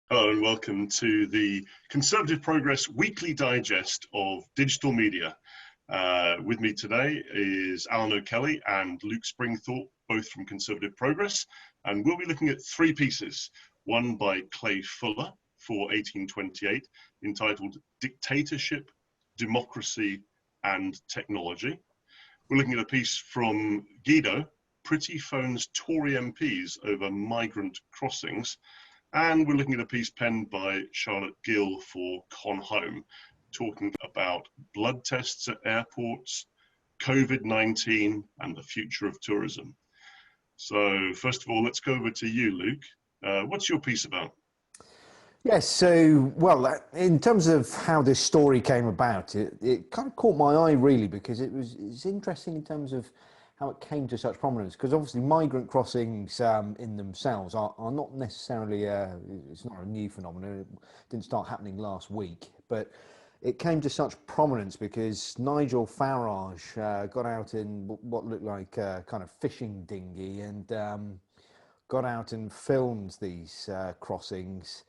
Hello and welcome to the Conservative Progress Weekly Digest of Digital Media. With me today is Alan O'Kelly and Luke Springthorpe, both from Conservative Progress, and we'll be looking at three pieces. One by Clay Fuller for 1828, entitled Dictatorship, Democracy and Technology. We're looking at a piece from Guido, Pretty Phones Tory MPs over Migrant Crossings. And we're looking at a piece penned by Charlotte Gill for Con Home, talking about blood tests at airports, COVID-19, and the future of tourism. So first of all, let's go over to you, Luke. What's your piece about? Yes, so, well, in terms of how this story came about, it kind of caught my eye, really, because it's interesting in terms of how it came to such prominence, because obviously migrant crossings in themselves are not necessarily, it's not a new phenomenon. It didn't start happening last week, but it came to such prominence because Nigel Farage got out in what looked like a kind of fishing dinghy and got out and filmed these crossings,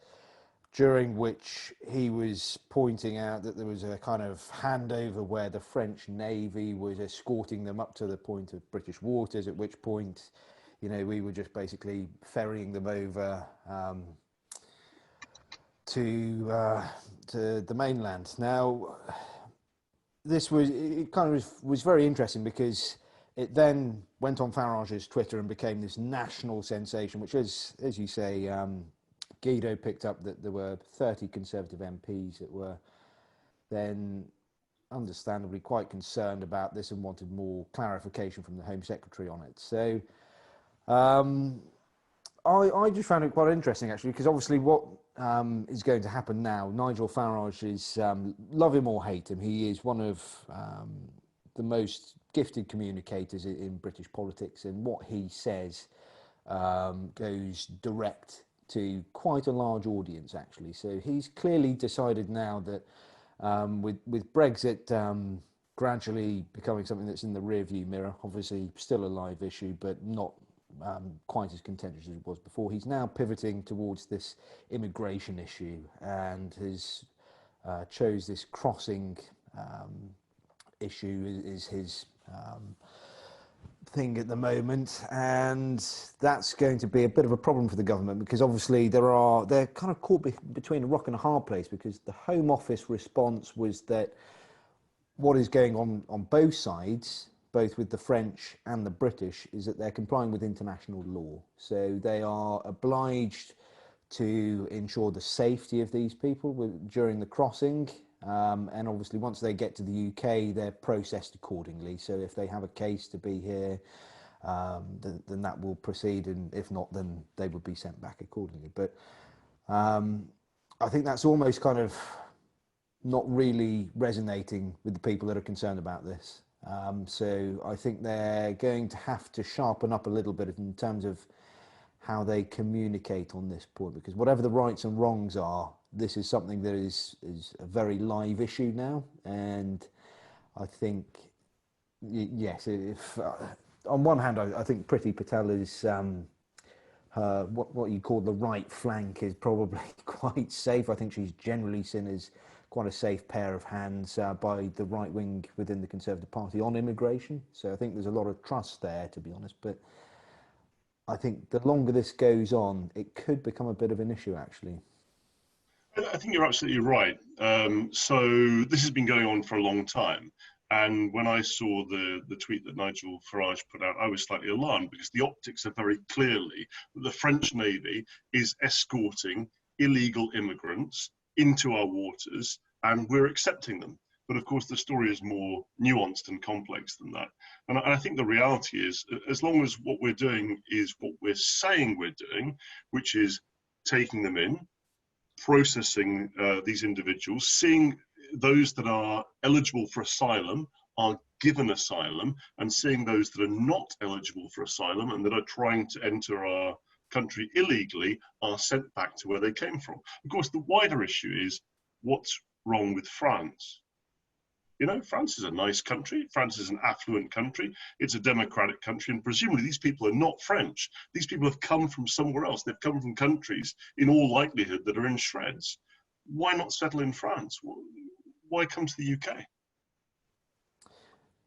during which he was pointing out that there was a kind of handover where the French Navy was escorting them up to the point of British waters, at which point, you know, we were just basically ferrying them over to the mainland. Now, it kind of was very interesting because it then went on Farage's Twitter and became this national sensation, which, as you say, Guido picked up that there were 30 Conservative MPs that were then understandably quite concerned about this and wanted more clarification from the Home Secretary on it. So I just found it quite interesting, actually, because obviously what is going to happen now, Nigel Farage is, love him or hate him, he is one of the most gifted communicators in British politics, and what he says goes direct to quite a large audience, actually. So he's clearly decided now that with Brexit gradually becoming something that's in the rearview mirror, obviously still a live issue, but not quite as contentious as it was before, he's now pivoting towards this immigration issue and has chose this crossing issue is his thing at the moment, and that's going to be a bit of a problem for the government, because obviously they're kind of caught between a rock and a hard place, because the Home Office response was that what is going on both sides, both with the French and the British, is that they're complying with international law. So they are obliged to ensure the safety of these people during the crossing. And obviously once they get to the UK, they're processed accordingly. So if they have a case to be here, then that will proceed, and if not, then they would be sent back accordingly. But I think that's almost kind of not really resonating with the people that are concerned about this. So I think they're going to have to sharpen up a little bit in terms of how they communicate on this point, because whatever the rights and wrongs are, this is something that is a very live issue now. And I think, yes, if on one hand, I think Priti Patel is what you call the right flank is probably quite safe. I think she's generally seen as quite a safe pair of hands by the right wing within the Conservative Party on immigration. So I think there's a lot of trust there, to be honest. But I think the longer this goes on, it could become a bit of an issue, actually. I think you're absolutely right. So this has been going on for a long time. And when I saw the tweet that Nigel Farage put out, I was slightly alarmed, because the optics are very clearly that the French Navy is escorting illegal immigrants into our waters, and we're accepting them. But of course, the story is more nuanced and complex than that. And I think the reality is, as long as what we're doing is what we're saying we're doing, which is taking them in, processing these individuals, seeing those that are eligible for asylum are given asylum, and seeing those that are not eligible for asylum and that are trying to enter our country illegally are sent back to where they came from. Of course, the wider issue is what's wrong with France. France is a nice country. France is an affluent country. It's a democratic country. And presumably these people are not French. These people have come from somewhere else. They've come from countries, in all likelihood, that are in shreds. Why not settle in France? Why come to the UK?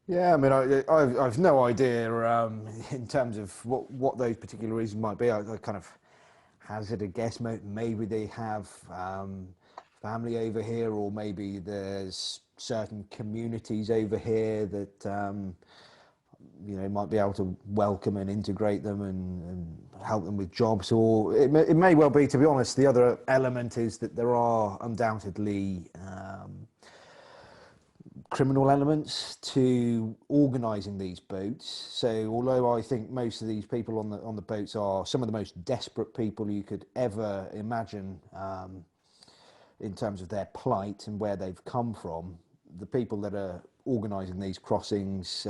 Yeah, I mean, I've no idea in terms of what those particular reasons might be. I kind of hazard a guess. Maybe they have family over here, or maybe there's certain communities over here that might be able to welcome and integrate them and help them with jobs. Or it may well be, to be honest, the other element is that there are undoubtedly criminal elements to organising these boats. So although I think most of these people on the boats are some of the most desperate people you could ever imagine in terms of their plight and where they've come from, the people that are organising these crossings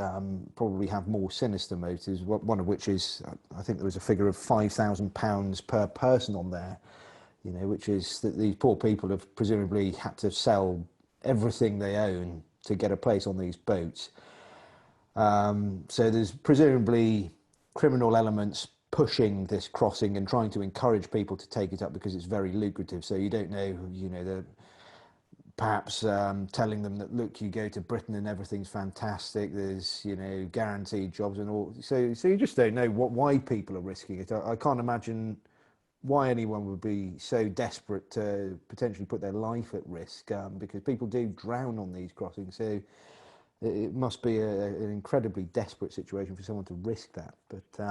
probably have more sinister motives, one of which is, I think there was a figure of £5,000 per person on there, which is that these poor people have presumably had to sell everything they own to get a place on these boats. So there's presumably criminal elements pushing this crossing and trying to encourage people to take it up because it's very lucrative. So you don't know, they're perhaps telling them that, look, you go to Britain and everything's fantastic. There's, guaranteed jobs and all. So you just don't know why people are risking it. I can't imagine why anyone would be so desperate to potentially put their life at risk, because people do drown on these crossings. So it must be an incredibly desperate situation for someone to risk that. But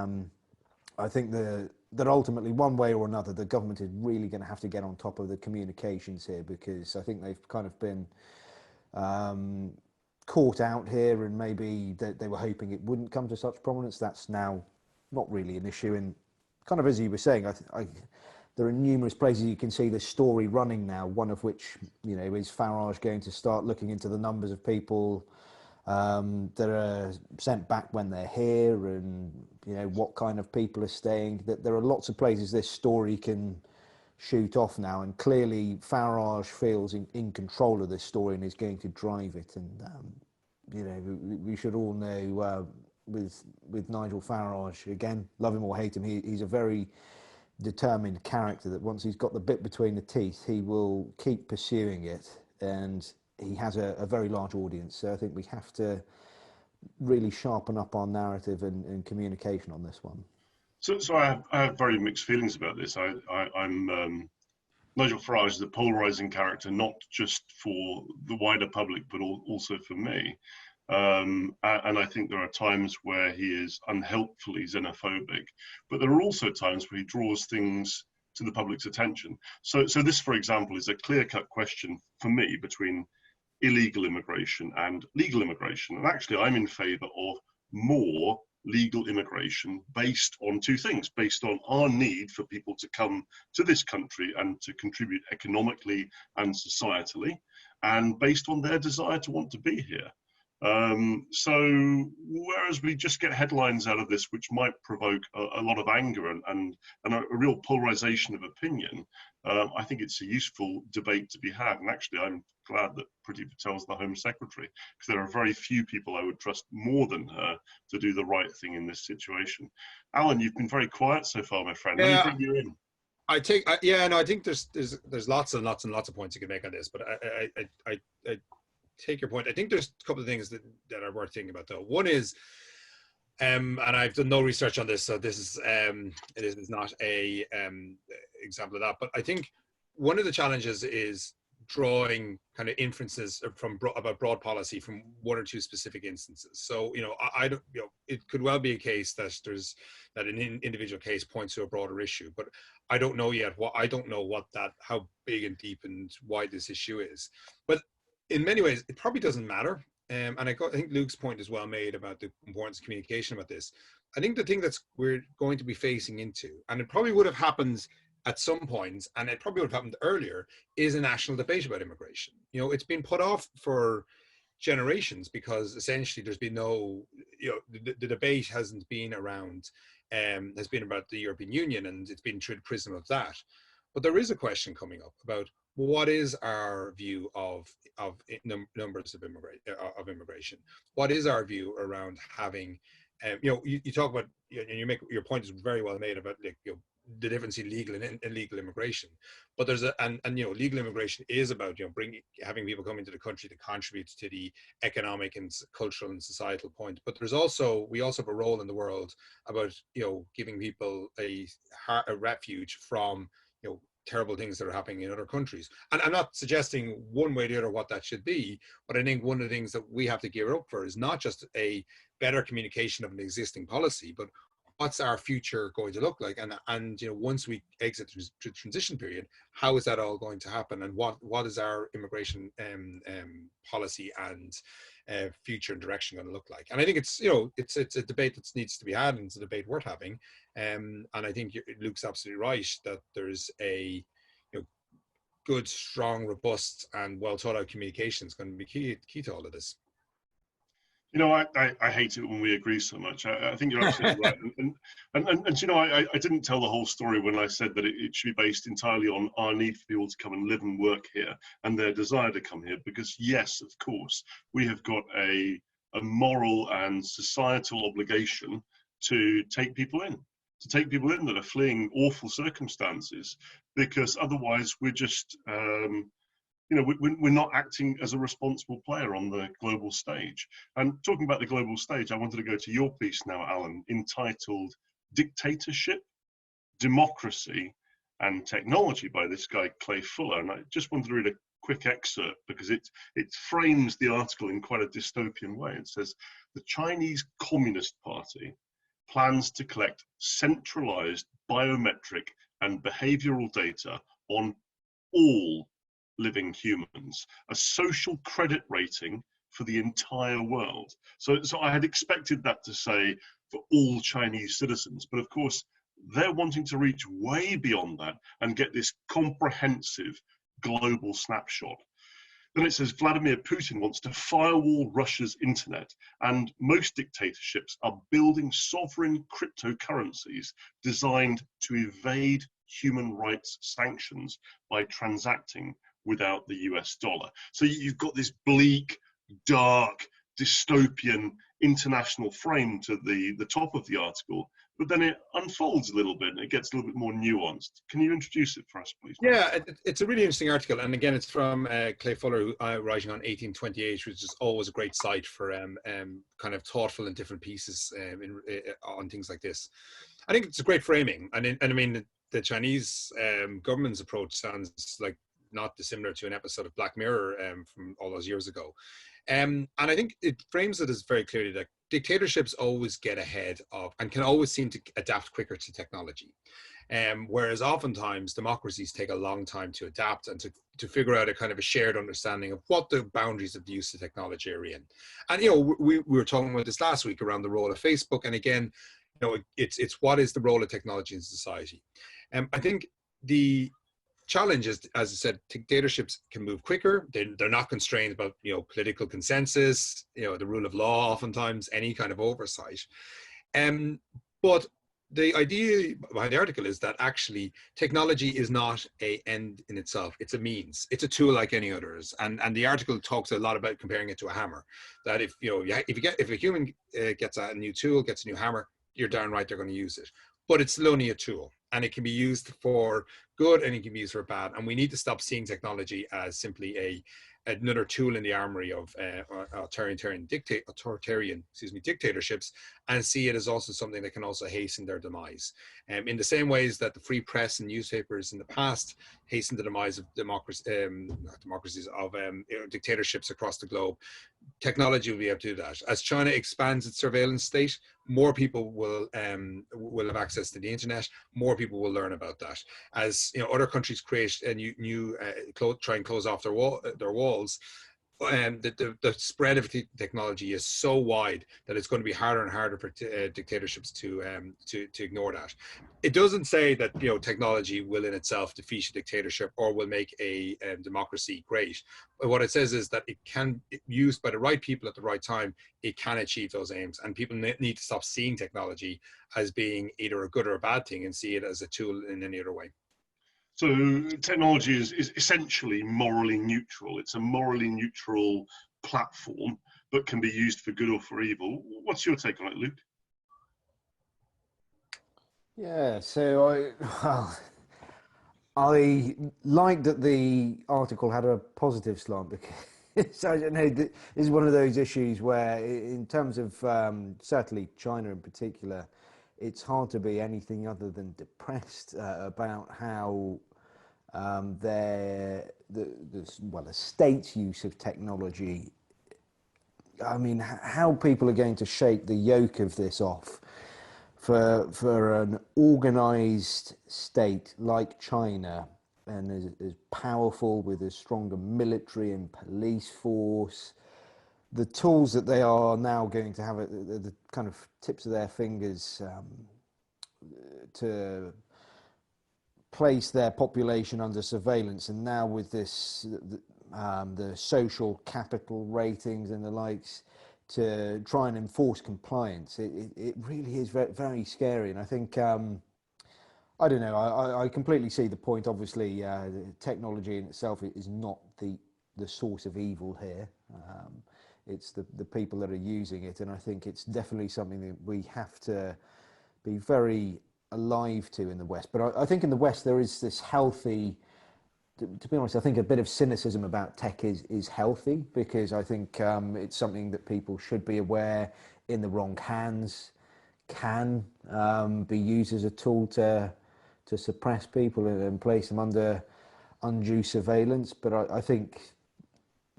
I think that ultimately, one way or another, the government is really going to have to get on top of the communications here, because I think they've kind of been caught out here, and maybe they were hoping it wouldn't come to such prominence. That's now not really an issue. And kind of as you were saying, there are numerous places you can see this story running now, one of which, is Farage going to start looking into the numbers of people that are sent back when they're here, and what kind of people are staying. That there are lots of places this story can shoot off now, and clearly Farage feels in control of this story and is going to drive it. And we should all know with Nigel Farage, again, love him or hate him, he's a very determined character that once he's got the bit between the teeth, he will keep pursuing it, and he has a very large audience. So I think we have to really sharpen up our narrative and communication on this one. So I have very mixed feelings about this. I'm Nigel Farage is a polarizing character, not just for the wider public, but also for me. And I think there are times where he is unhelpfully xenophobic, but there are also times where he draws things to the public's attention. So this, for example, is a clear-cut question for me between illegal immigration and legal immigration. And actually, I'm in favor of more legal immigration based on two things: based on our need for people to come to this country and to contribute economically and societally, and based on their desire to want to be here. So whereas we just get headlines out of this which might provoke a lot of anger and a real polarization of opinion, I think it's a useful debate to be had. And actually, I'm glad that Priti Patel's the Home Secretary, because there are very few people I would trust more than her to do the right thing in this situation. Alan, you've been very quiet so far, my friend. Let me bring you in. I think there's lots and lots and lots of points you can make on this, but I take your point. I think there's a couple of things that are worth thinking about, though. One is, and I've done no research on this, so this is it is not a example of that. But I think one of the challenges is drawing kind of inferences about broad policy from one or two specific instances. So I don't, it could well be a case that an individual case points to a broader issue, but I don't know yet how big and deep and wide this issue is. But in many ways, it probably doesn't matter. And I think Luke's point is well made about the importance of communication about this. I think the thing we're going to be facing into, and it probably would have happened at some points, and it probably would have happened earlier, is a national debate about immigration. It's been put off for generations because essentially there's been no, the debate hasn't been around, has been about the European Union, and it's been through the prism of that. But there is a question coming up about what is our view of numbers of immigration? What is our view around having, you talk about, and you make, your point is very well made about, like, the difference in legal and illegal immigration, but there's legal immigration is about, having people come into the country to contribute to the economic and cultural and societal point. But we also have a role in the world about, giving people a refuge from, terrible things that are happening in other countries. And I'm not suggesting one way or the other what that should be, but I think one of the things that we have to gear up for is not just a better communication of an existing policy, but what's our future going to look like? And once we exit the transition period, how is that all going to happen? And what is our immigration policy and future and direction going to look like? And I think it's a debate that needs to be had, and it's a debate worth having. And I think Luke's absolutely right that there's a good, strong, robust, and well thought out communication is going to be key to all of this. I hate it when we agree so much. I think you're absolutely right. And I didn't tell the whole story when I said that it should be based entirely on our need for people to come and live and work here and their desire to come here. Because yes, of course, we have got a moral and societal obligation to take people in that are fleeing awful circumstances, because otherwise we're just we're not acting as a responsible player on the global stage. And talking about the global stage, I wanted to go to your piece now, Alan, entitled Dictatorship, Democracy and Technology by this guy, Clay Fuller. And I just wanted to read a quick excerpt because it frames the article in quite a dystopian way. It says, the Chinese Communist Party plans to collect centralized biometric and behavioral data on all living humans, a social credit rating for the entire world. So I had expected that to say for all Chinese citizens, but of course they're wanting to reach way beyond that and get this comprehensive global snapshot. Then it says Vladimir Putin wants to firewall Russia's internet, and most dictatorships are building sovereign cryptocurrencies designed to evade human rights sanctions by transacting without the US dollar. So you've got this bleak, dark, dystopian international frame to the top of the article, but then it unfolds a little bit and it gets a little bit more nuanced. Can you introduce it for us, please? Yeah, it's a really interesting article. And again, it's from Clay Fuller, writing on 1828, which is always a great site for kind of thoughtful and different pieces on things like this. I think it's a great framing. And I mean, the Chinese government's approach sounds like not dissimilar to an episode of Black Mirror from all those years ago. And I think it frames it as very clearly that dictatorships always get ahead of and can always seem to adapt quicker to technology. Whereas oftentimes democracies take a long time to adapt and to figure out a kind of a shared understanding of what the boundaries of the use of technology are in. And, we were talking about this last week around the role of Facebook. And again, it's what is the role of technology in society? I think the challenge is, as I said, dictatorships can move quicker. They're not constrained about political consensus, the rule of law, oftentimes any kind of oversight. But the idea behind the article is that actually technology is not an end in itself. It's a means. It's a tool like any others. And the article talks a lot about comparing it to a hammer. That if a human gets a new tool, gets a new hammer, you're darn right they're going to use it. But it's only a tool, and it can be used for good and it can be used for bad. And we need to stop seeing technology as simply another tool in the armory of authoritarian dictatorships, and see it as also something that can also hasten their demise. In the same ways that the free press and newspapers in the past hastened the demise of dictatorships across the globe, technology will be able to do that. As China expands its surveillance state, more people will have access to the internet. More people will learn about that. As other countries create a new try and close off their walls. The spread of technology is so wide that it's going to be harder and harder for dictatorships to ignore that. It doesn't say that technology will in itself defeat a dictatorship or will make a democracy great. But what it says is that it can, used by the right people at the right time, it can achieve those aims. And people need to stop seeing technology as being either a good or a bad thing and see it as a tool in any other way. So technology is essentially morally neutral. It's a morally neutral platform, but can be used for good or for evil. What's your take on it, Luke? Yeah, so I liked that the article had a positive slant because I don't know, this is one of those issues where, in terms of certainly China in particular, it's hard to be anything other than depressed about how the state's use of technology. I mean, how people are going to shake the yoke of this off for an organized state like China, and as powerful, with a stronger military and police force. The tools that they are now going to have at the kind of tips of their fingers to place their population under surveillance, and now with this the social capital ratings and the likes, to try and enforce compliance, it really is very, very scary. And I think I don't know, I completely see the point. Obviously technology in itself is not the source of evil here. It's the people that are using it, and I think it's definitely something that we have to be very alive to in the West. But I think in the West there is this healthy, to be honest, I think a bit of cynicism about tech is healthy, because I think it's something that people should be aware, in the wrong hands, can be used as a tool to suppress people and place them under undue surveillance. But I think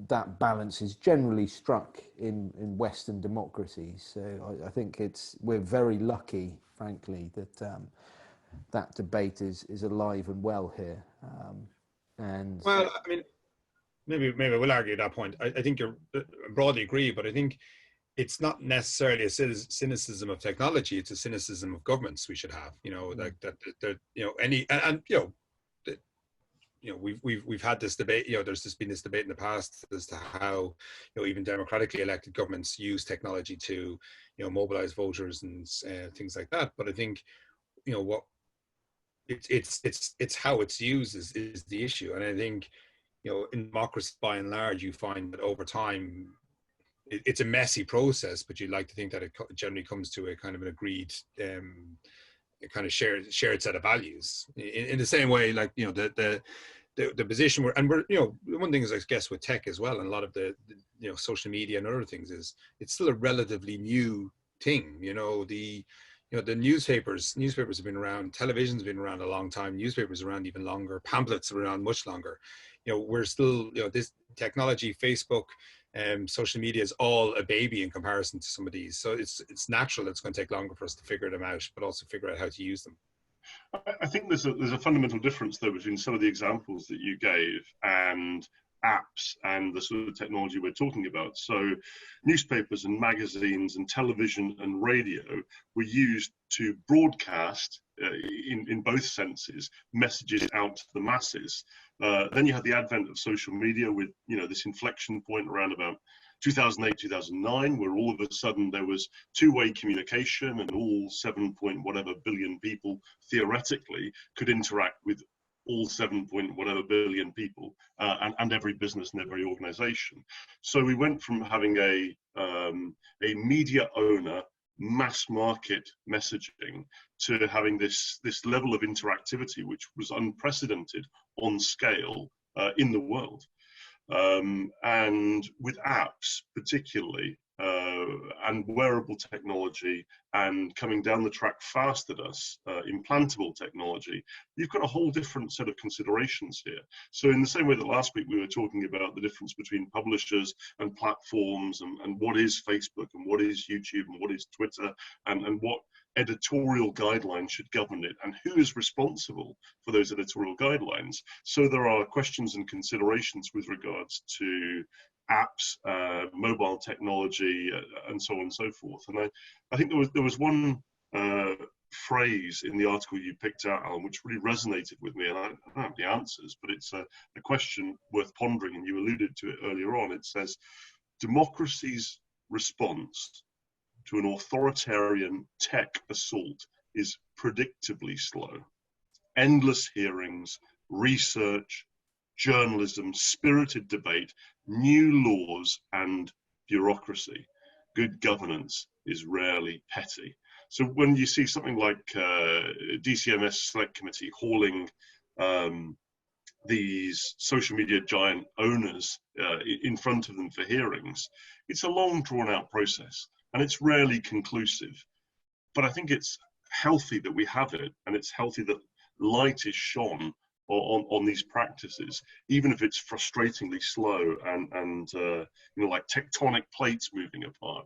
that balance is generally struck in Western democracies. So I think we're very lucky, frankly, that that debate is alive and well here. And Well, I mean, maybe we'll argue that point. I think you're broadly agree, but I think it's not necessarily a cynicism of technology. It's a cynicism of governments we should have. Like that. Any and we've had this debate. There's just been this debate in the past as to how even democratically elected governments use technology to mobilize voters and things like that. But I think what it's how it's used is the issue. And I think in democracy by and large, you find that over time it's a messy process, but you'd like to think that it generally comes to a kind of an agreed a kind of shared set of values. In the same way, like the position we're one thing is, I guess, with tech as well, and a lot of the social media and other things, is it's still a relatively new thing. The newspapers have been around, television's been around a long time, newspapers around even longer, pamphlets are around much longer. We're still, this technology, Facebook, social media is all a baby in comparison to some of these. So it's natural that it's going to take longer for us to figure them out, but also figure out how to use them. I think there's a fundamental difference, though, between some of the examples that you gave and apps and the sort of technology we're talking about. So newspapers and magazines and television and radio were used to broadcast, in both senses, messages out to the masses. Then you had the advent of social media with this inflection point around about 2008, 2009, where all of a sudden there was two-way communication, and all 7 point whatever billion people theoretically could interact with all 7 point whatever billion people, and every business and every organization. So we went from having a media owner, mass market messaging, to having this level of interactivity, which was unprecedented on scale in the world. And with apps particularly, and wearable technology, and coming down the track fast at us, implantable technology, you've got a whole different set of considerations here. So in the same way that last week we were talking about the difference between publishers and platforms, and what is Facebook and what is YouTube and what is Twitter, and what editorial guidelines should govern it, and who is responsible for those editorial guidelines. So there are questions and considerations with regards to apps, mobile technology, and so on and so forth. And I think there was one phrase in the article you picked out, Alan, which really resonated with me, and I don't have the answers, but it's a question worth pondering, and you alluded to it earlier on. It says, democracy's response to an authoritarian tech assault is predictably slow. Endless hearings, research, journalism, spirited debate, new laws, and bureaucracy. Good governance is rarely petty. So when you see something like DCMS Select Committee hauling these social media giant owners in front of them for hearings, it's a long drawn out process and it's rarely conclusive. But I think it's healthy that we have it, and it's healthy that light is shone on these practices, even if it's frustratingly slow and like tectonic plates moving apart.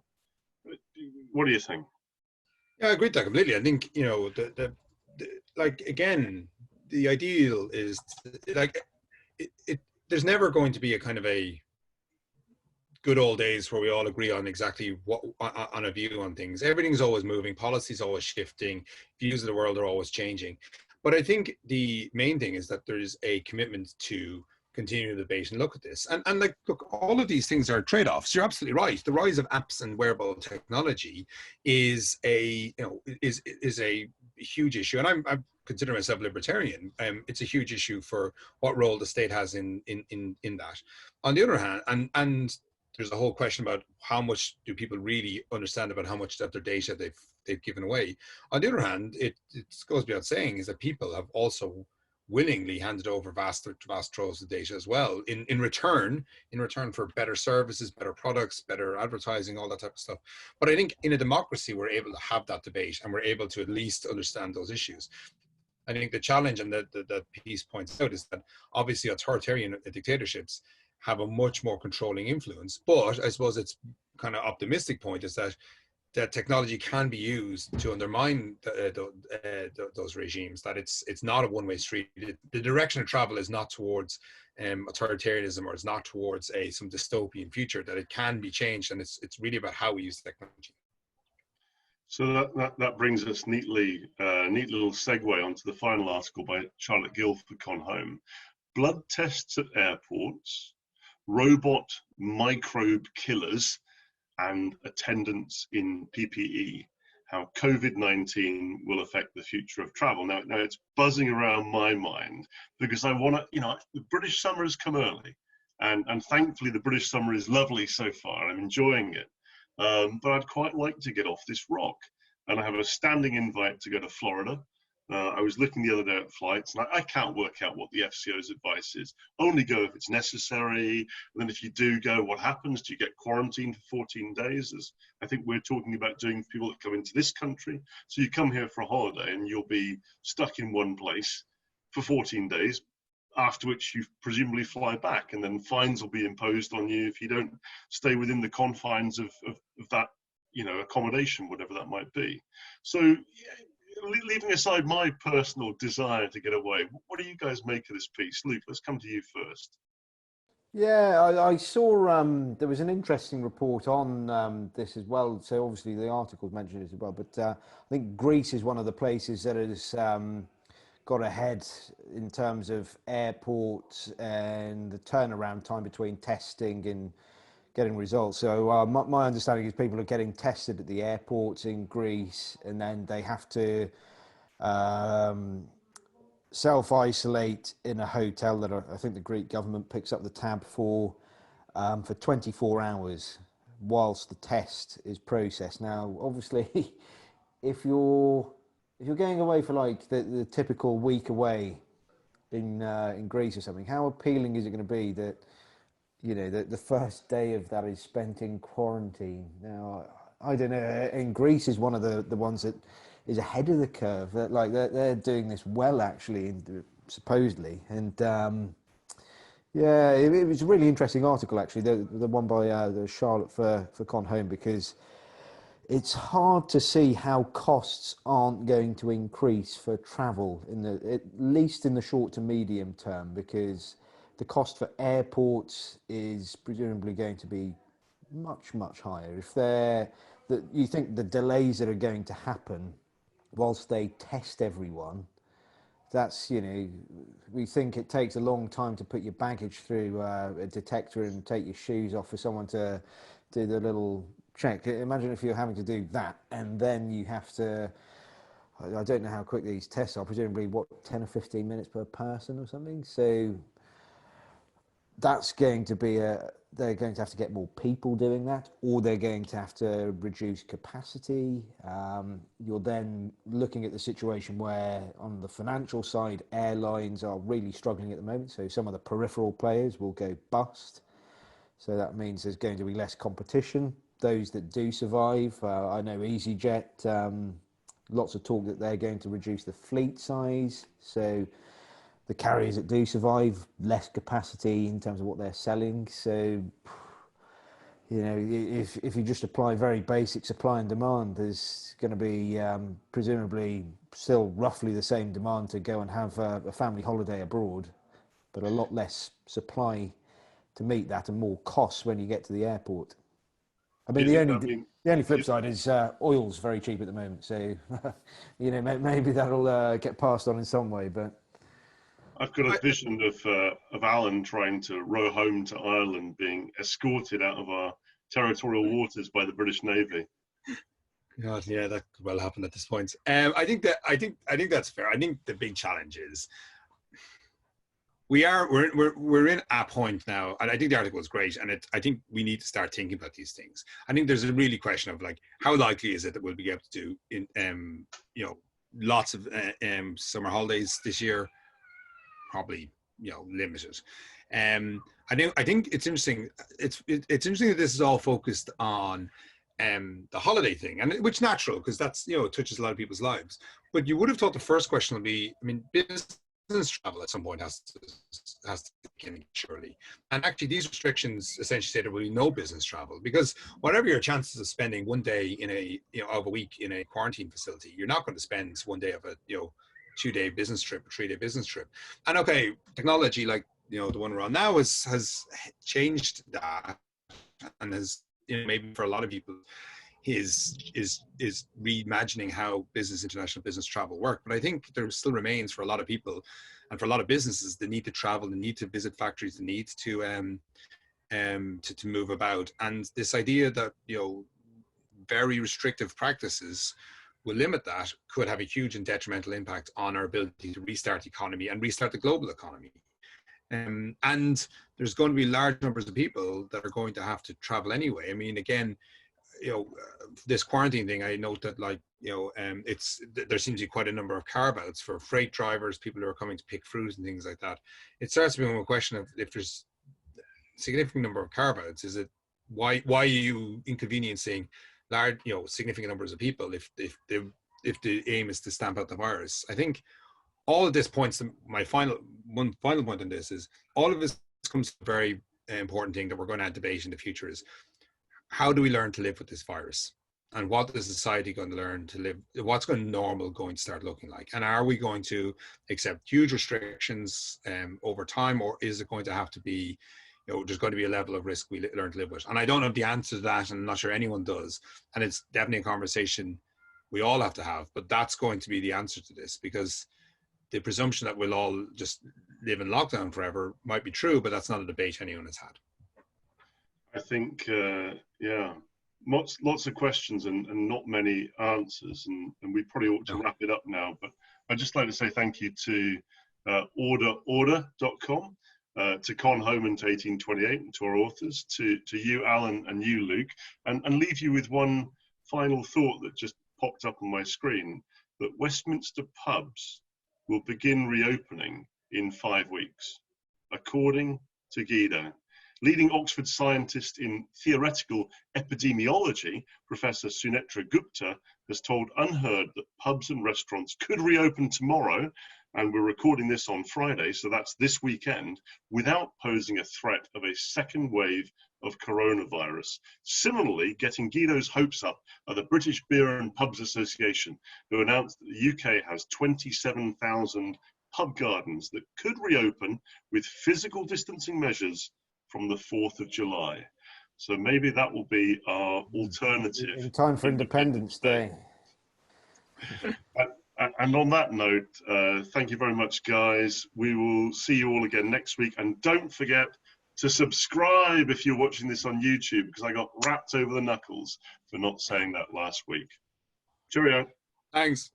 What do you think? Yeah, I agree with that completely. I think, like, again, the ideal is like there's never going to be a kind of a good old days where we all agree on exactly what on a view on things. Everything's always moving, policy's always shifting, views of the world are always changing. But I think the main thing is that there's a commitment to continue the debate and look at this. And like, look, all of these things are trade-offs. You're absolutely right. The rise of apps and wearable technology is a huge issue. And I consider myself libertarian. It's a huge issue for what role the state has in that. On the other hand, and there's a whole question about how much do people really understand about how much of their data they've given away. On the other hand, it goes without saying is that people have also willingly handed over vast troves of data as well in return for better services, better products, better advertising, all that type of stuff. But I think in a democracy, we're able to have that debate and we're able to at least understand those issues. I think the challenge, and the piece points out, is that obviously authoritarian dictatorships have a much more controlling influence. But I suppose it's kind of optimistic point is that technology can be used to undermine those regimes, that it's not a one-way street. The direction of travel is not towards authoritarianism, or it's not towards some dystopian future, that it can be changed, and it's really about how we use technology. So that brings us neat little segue onto the final article by Charlotte Gill for Con Home. Blood tests at airports, robot microbe killers, and attendance in PPE, how COVID-19 will affect the future of travel. Now it's buzzing around my mind because I want to, the British summer has come early, and thankfully the British summer is lovely so far. I'm enjoying it, but I'd quite like to get off this rock, and I have a standing invite to go to Florida. I was looking the other day at flights, and I can't work out what the FCO's advice is. Only go if it's necessary. And then if you do go, what happens? Do you get quarantined for 14 days? As I think we're talking about doing for people that come into this country. So you come here for a holiday and you'll be stuck in one place for 14 days, after which you presumably fly back, and then fines will be imposed on you if you don't stay within the confines of that, accommodation, whatever that might be. So, leaving aside my personal desire to get away, what do you guys make of this piece? Luke, let's come to you first. Yeah, I saw there was an interesting report on this as well. So obviously the article mentioned it as well, but I think Greece is one of the places that has got ahead in terms of airports and the turnaround time between testing and getting results. So my understanding is people are getting tested at the airports in Greece, and then they have to self-isolate in a hotel that I think the Greek government picks up the tab for 24 hours whilst the test is processed. Now, obviously, if you're going away for like the typical week away in Greece or something, how appealing is it going to be that the first day of that is spent in quarantine? Now, I don't know. In Greece is one of the ones that is ahead of the curve. That like they're doing this well, actually, supposedly. And yeah, it was a really interesting article, actually, the one by the Charlotte for Con Home, because it's hard to see how costs aren't going to increase for travel at least in the short to medium term, because the cost for airports is presumably going to be much, much higher. You think the delays that are going to happen whilst they test everyone, that's, we think it takes a long time to put your baggage through a detector and take your shoes off for someone to do the little check. Imagine if you're having to do that, and then you have to I don't know how quick these tests are, presumably, what, 10 or 15 minutes per person or something? So that's going to be they're going to have to get more people doing that, or they're going to have to reduce capacity. You're then looking at the situation where, on the financial side, airlines are really struggling at the moment. So some of the peripheral players will go bust. So that means there's going to be less competition. Those that do survive, I know EasyJet, lots of talk that they're going to reduce the fleet size. So the carriers that do survive, less capacity in terms of what they're selling. So, you know, if you just apply very basic supply and demand, there's going to be presumably still roughly the same demand to go and have a family holiday abroad, but a lot less supply to meet that, and more costs when you get to the airport. I mean, the only flip side is oil's very cheap at the moment. So, you know, maybe that'll get passed on in some way, but. I've got a vision of Alan trying to row home to Ireland, being escorted out of our territorial waters by the British Navy. God, yeah, that could well happen at this point. I think that's fair. I think the big challenge is we're in a point now, and I think the article was great, and I think we need to start thinking about these things. I think there's a really question of, like, how likely is it that we'll be able to do in you know, lots of summer holidays this year? Probably, you know, limited. I think it's interesting. It's interesting that this is all focused on the holiday thing, and which natural, because that's, you know, it touches a lot of people's lives. But you would have thought the first question would be, I mean, business travel at some point has to begin, surely. And actually, these restrictions essentially say there will be no business travel, because whatever your chances of spending one day in a, you know, of a week in a quarantine facility, you're not going to spend one day of a, you know, 2-day business trip, a 3-day business trip. And okay, technology like, you know, the one we're on now has changed that, and has, you know, maybe for a lot of people is reimagining how international business travel work. But I think there still remains, for a lot of people and for a lot of businesses, the need to travel, the need to visit factories, the need to move about. And this idea that, you know, very restrictive practices will limit that could have a huge and detrimental impact on our ability to restart the economy and restart the global economy. And there's going to be large numbers of people that are going to have to travel anyway. I mean, again, you know, this quarantine thing, I note that, like, you know, there seems to be quite a number of carve-outs for freight drivers, people who are coming to pick fruit and things like that. It starts to become a question of, if there's a significant number of carve-outs, is it why are you inconveniencing large, you know, significant numbers of people if the aim is to stamp out the virus? I think all of this points to one final point on this is, all of this comes to a very important thing that we're going to debate in the future, is how do we learn to live with this virus? And what is society going to learn to live? What's normal going to start looking like? And are we going to accept huge restrictions over time, or is it going to have to be, you know, there's going to be a level of risk we learn to live with? And I don't have the answer to that, and I'm not sure anyone does. And it's definitely a conversation we all have to have, but that's going to be the answer to this, because the presumption that we'll all just live in lockdown forever might be true, but that's not a debate anyone has had. I think, yeah, lots of questions and not many answers, and we probably ought to wrap it up now. But I'd just like to say thank you to order.com, to Con Homan, to 1828, and to our authors, to you, Alan, and you, Luke, and leave you with one final thought that just popped up on my screen, that Westminster pubs will begin reopening in 5 weeks, according to Guido. Leading Oxford scientist in theoretical epidemiology, Professor Sunetra Gupta, has told Unheard that pubs and restaurants could reopen tomorrow, and we're recording this on Friday, so that's this weekend, without posing a threat of a second wave of coronavirus. Similarly, getting Guido's hopes up are the British Beer and Pubs Association, who announced that the UK has 27,000 pub gardens that could reopen with physical distancing measures from the 4th of July. So maybe that will be our alternative. In time for Independence Day. And on that note, thank you very much, guys. We will see you all again next week. And don't forget to subscribe if you're watching this on YouTube, because I got rapped over the knuckles for not saying that last week. Cheerio. Thanks.